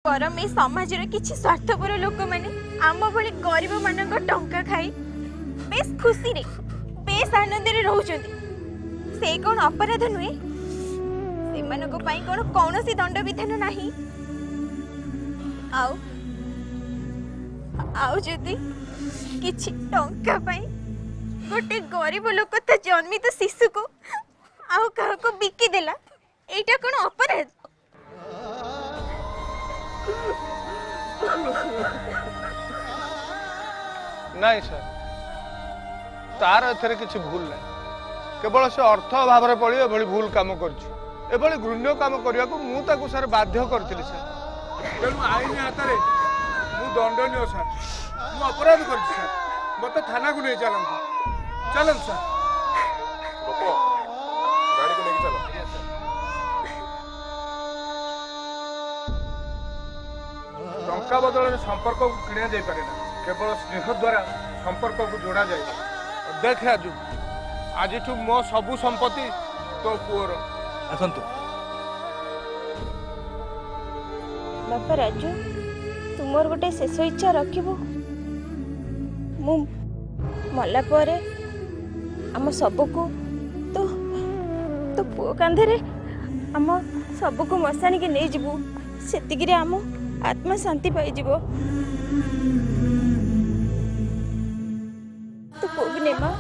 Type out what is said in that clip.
परम ए समाज किसी स्वार्थपर लोक मैंने आम भली गरीब मान टंका खाई बेस खुशी रे बेस आनंद रे रहउछंती से कौन अपराध नुहे से कौन कौन सी दंड विधान नहीं आउ आउ जदि किछि टंका पाई गोटे गरीब लोक ता जन्मित शिशु को आउ कहा को बिकी देला एटा कौन अपराध नहीं सर तार एथरे किसी भूल नहीं केवल से अर्थ अभाव पड़ी एभली भूल काम कर घृण्य काम करने को मुझे सर बाध्य करी सर तेणु आईन हाथ में मु दंडनीय सर मु अपराध कर सर मत थाना को नहीं चलते चलन सर गाड़ी को लेके चलो टंका बदल संपर्क को किणा जाई पारे ना केवल स्नेह द्वारा संपर्क को जोड़ा जाए देख आज मो सबु संपत्ति तो पुअर आसंतु बापा राजू तुमर गोटे शेष इच्छा रखिबो मु मला परे आम सबको तो तो पुओ कांधे रे आम सबको मसानी के नहीं जीवु सेतिकी रे आम आत्मा शांति पाई जीवो तो कोगने मां